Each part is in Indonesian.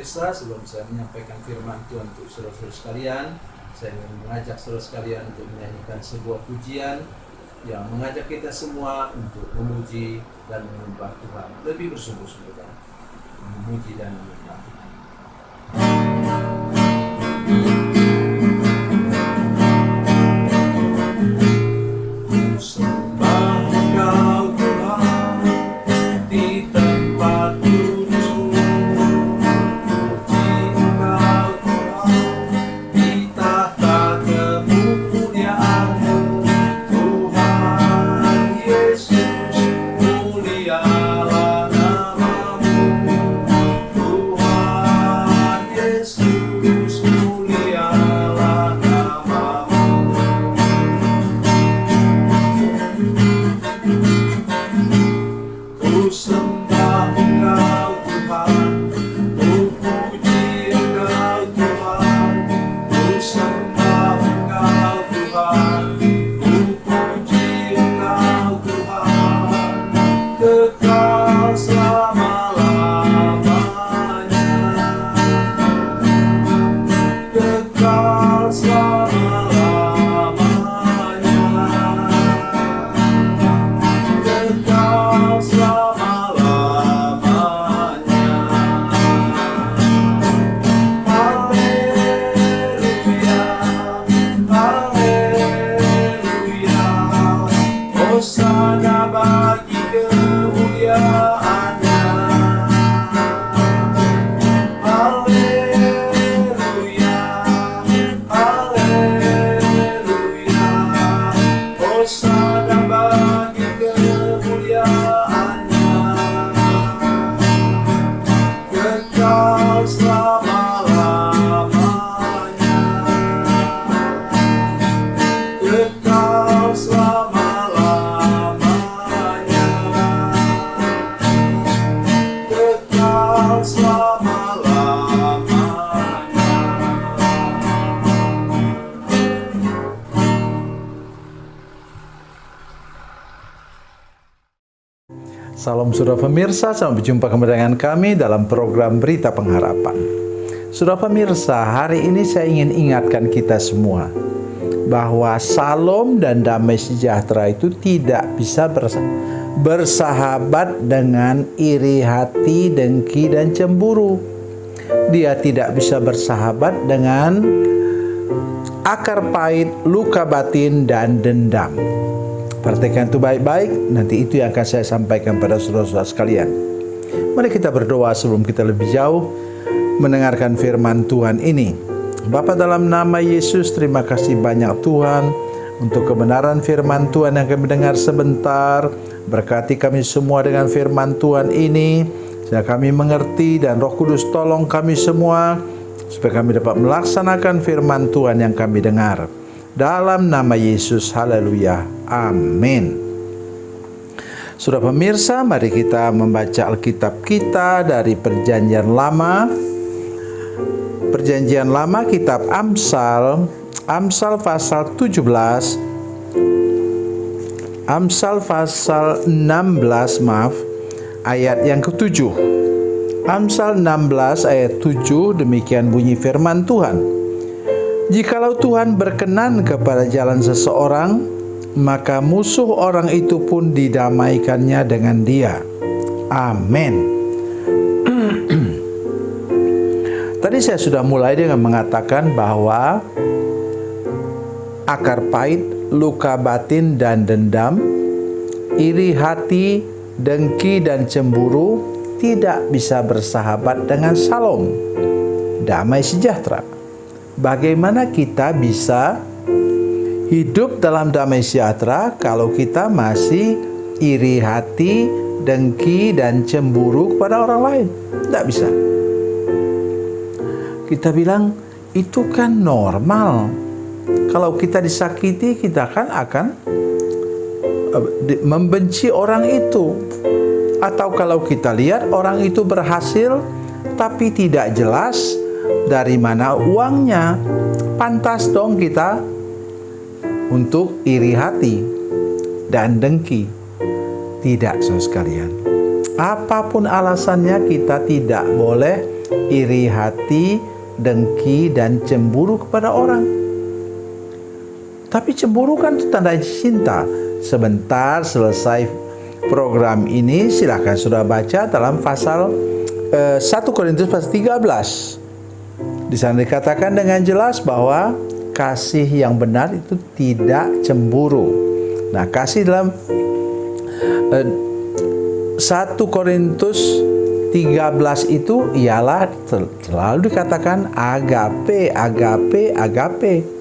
pemirsa, sebelum saya menyampaikan firman Tuhan untuk saudara-saudara sekalian, saya ingin mengajak saudara sekalian untuk menyanyikan sebuah pujian yang mengajak kita semua untuk memuji dan menyembah Tuhan lebih bersungguh-sungguh, memuji dan menyembah Tuhan. Salam saudara pemirsa, selamat berjumpa kembali dengan kami dalam program Berita Pengharapan. Saudara pemirsa, hari ini saya ingin ingatkan kita semua bahwa Shalom dan damai sejahtera itu tidak bisa bersahabat dengan iri hati, dengki, dan cemburu. Dia tidak bisa bersahabat dengan akar pahit, luka batin, dan dendam. Perhatikan itu baik-baik, nanti itu yang akan saya sampaikan pada saudara-saudara sekalian. Mari kita berdoa sebelum kita lebih jauh mendengarkan firman Tuhan ini. Bapa, dalam nama Yesus, terima kasih banyak Tuhan untuk kebenaran firman Tuhan yang kami dengar sebentar. Berkati kami semua dengan firman Tuhan ini, supaya kami mengerti, dan Roh Kudus tolong kami semua supaya kami dapat melaksanakan firman Tuhan yang kami dengar. Dalam nama Yesus, haleluya, amin. Saudara pemirsa, mari kita membaca Alkitab kita dari Perjanjian Lama. Perjanjian Lama, kitab Amsal pasal 17, Amsal pasal 16, ayat yang ke-7. Amsal 16 ayat 7, demikian bunyi firman Tuhan. Jikalau Tuhan berkenan kepada jalan seseorang, maka musuh orang itu pun didamaikannya dengan dia. Amin. Tadi saya sudah mulai dengan mengatakan bahwa akar pahit, luka batin, dan dendam, iri hati, dengki, dan cemburu tidak bisa bersahabat dengan Shalom, damai sejahtera. Bagaimana kita bisa hidup dalam damai sejahtera kalau kita masih iri hati, dengki, dan cemburu kepada orang lain? Tidak bisa. Kita bilang itu kan normal. Kalau kita disakiti, kita kan akan membenci orang itu. Atau kalau kita lihat orang itu berhasil tapi tidak jelas dari mana uangnya, pantas dong kita untuk iri hati dan dengki. Tidak, saudara sekalian. Apapun alasannya, kita tidak boleh iri hati, dengki, dan cemburu kepada orang. Tapi cemburu kan tanda cinta. Sebentar selesai program ini, silakan sudah baca dalam pasal 1 Korintus pasal 13. Di sana dikatakan dengan jelas bahwa kasih yang benar itu tidak cemburu. Nah, kasih dalam 1 Korintus 13 itu ialah selalu dikatakan agape, agape, agape.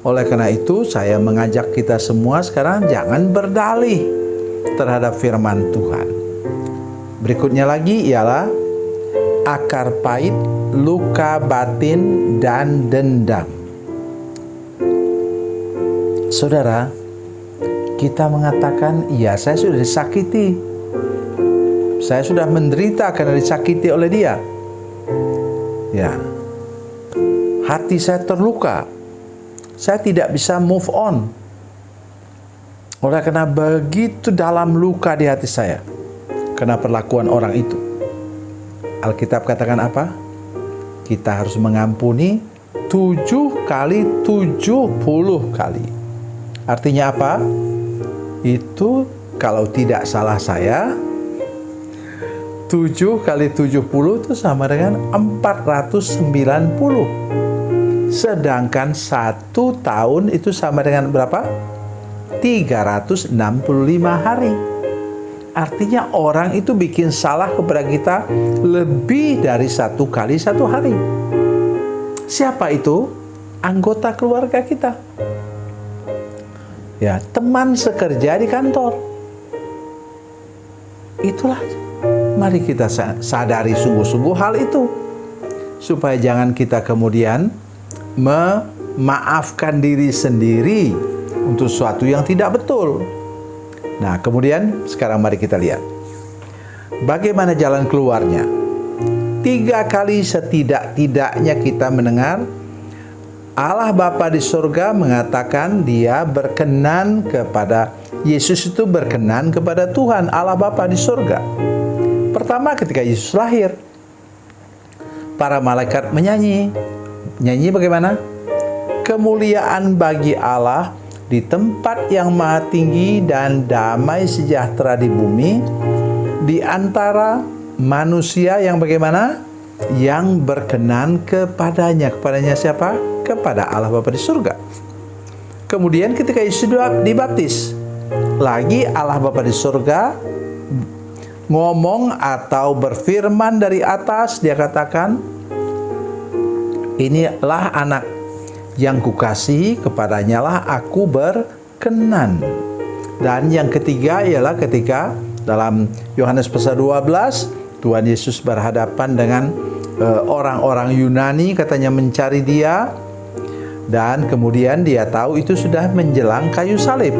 Oleh karena itu, saya mengajak kita semua sekarang jangan berdalih terhadap firman Tuhan. Berikutnya lagi ialah akar pahit, luka batin, dan dendam. Saudara, kita mengatakan, iya, saya sudah disakiti. Saya sudah menderita karena disakiti oleh dia. Ya, hati saya terluka. Saya tidak bisa move on. Oleh karena begitu dalam luka di hati saya karena perlakuan orang itu. Alkitab katakan apa? Kita harus mengampuni 7 kali 70 kali. Artinya apa? Itu kalau tidak salah saya, 7 kali 70 itu sama dengan 490. Sedangkan 1 tahun itu sama dengan berapa? 365 hari. Artinya orang itu bikin salah kepada kita lebih dari 1 kali 1 hari. Siapa itu? Anggota keluarga kita. Ya, teman sekerja di kantor. Itulah. Mari kita sadari sungguh-sungguh hal itu. Supaya jangan kita kemudian memaafkan diri sendiri untuk sesuatu yang tidak betul. Nah, kemudian sekarang mari kita lihat bagaimana jalan keluarnya. 3 kali setidak-tidaknya kita mendengar Allah Bapa di surga mengatakan dia berkenan kepada Yesus, itu berkenan kepada Tuhan Allah Bapa di surga. Pertama, ketika Yesus lahir, para malaikat menyanyi. Nyanyi bagaimana? Kemuliaan bagi Allah di tempat yang maha tinggi dan damai sejahtera di bumi di antara manusia yang bagaimana? Yang berkenan kepadanya. Kepadanya siapa? Kepada Allah Bapa di surga. Kemudian ketika Yesus dibaptis, lagi Allah Bapa di surga ngomong atau berfirman dari atas, dia katakan, inilah anak yang kukasihi, kepadanya lah aku berkenan. Dan yang ketiga ialah ketika dalam Yohanes pasal 12, Tuhan Yesus berhadapan dengan orang-orang Yunani, katanya mencari dia. Dan kemudian dia tahu itu sudah menjelang kayu salib.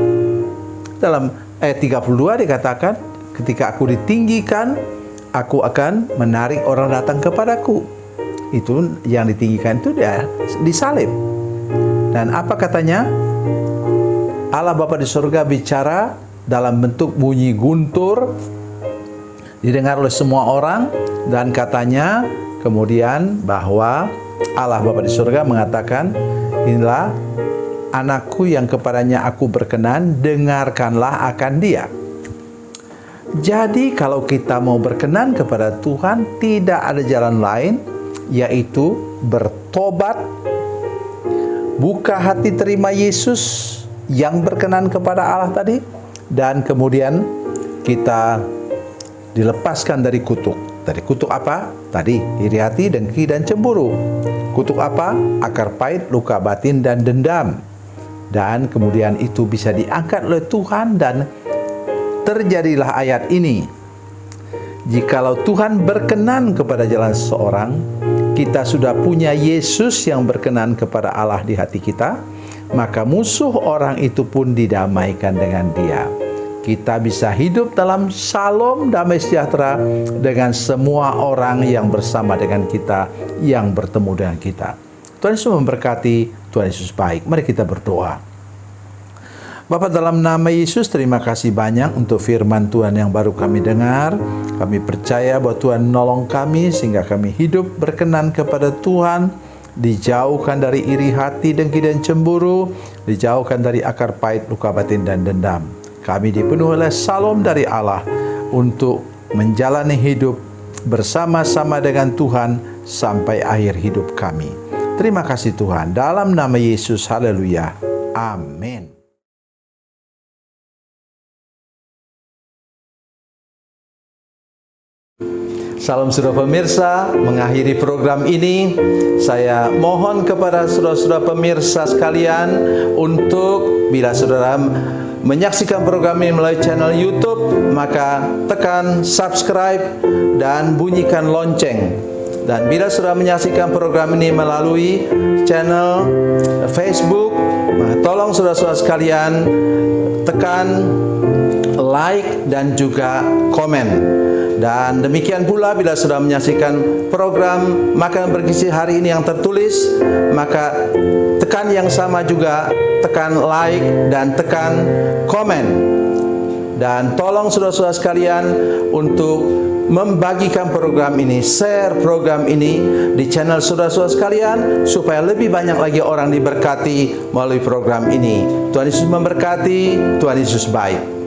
Dalam ayat 32 dikatakan, ketika aku ditinggikan, aku akan menarik orang datang kepadaku. Itu yang ditinggikan itu dia disalib. Dan apa katanya? Allah Bapa di surga bicara dalam bentuk bunyi guntur, didengar oleh semua orang, dan katanya kemudian bahwa Allah Bapa di surga mengatakan, inilah anakku yang kepadanya aku berkenan, dengarkanlah akan dia. Jadi kalau kita mau berkenan kepada Tuhan, tidak ada jalan lain, yaitu bertobat, buka hati terima Yesus yang berkenan kepada Allah tadi, dan kemudian kita dilepaskan dari kutuk. Dari kutuk apa? Tadi iri hati, dengki, dan cemburu. Kutuk apa? Akar pahit, luka batin, dan dendam. Dan kemudian itu bisa diangkat oleh Tuhan, dan terjadilah ayat ini. Jikalau Tuhan berkenan kepada jalan seseorang, kita sudah punya Yesus yang berkenan kepada Allah di hati kita, maka musuh orang itu pun didamaikan dengan dia. Kita bisa hidup dalam shalom, damai sejahtera dengan semua orang yang bersama dengan kita, yang bertemu dengan kita. Tuhan Yesus memberkati, Tuhan Yesus baik. Mari kita berdoa. Bapa, dalam nama Yesus, terima kasih banyak untuk firman Tuhan yang baru kami dengar. Kami percaya bahwa Tuhan menolong kami sehingga kami hidup berkenan kepada Tuhan, dijauhkan dari iri hati, dengki dan cemburu, dijauhkan dari akar pahit, luka batin dan dendam. Kami dipenuhi oleh Shalom dari Allah untuk menjalani hidup bersama-sama dengan Tuhan sampai akhir hidup kami. Terima kasih Tuhan, dalam nama Yesus, haleluya, amin. Salam saudara pemirsa, mengakhiri program ini saya mohon kepada saudara-saudara pemirsa sekalian untuk bila saudara menyaksikan program ini melalui channel YouTube, maka tekan subscribe dan bunyikan lonceng. Dan bila saudara menyaksikan program ini melalui channel Facebook, maka tolong saudara-saudara sekalian tekan like dan juga komen. Dan demikian pula bila sudah menyaksikan program Makanan Bergizi hari ini yang tertulis, maka tekan yang sama juga, tekan like dan tekan komen. Dan tolong saudara-saudara sekalian untuk membagikan program ini, share program ini di channel saudara-saudara sekalian supaya lebih banyak lagi orang diberkati melalui program ini. Tuhan Yesus memberkati, Tuhan Yesus baik.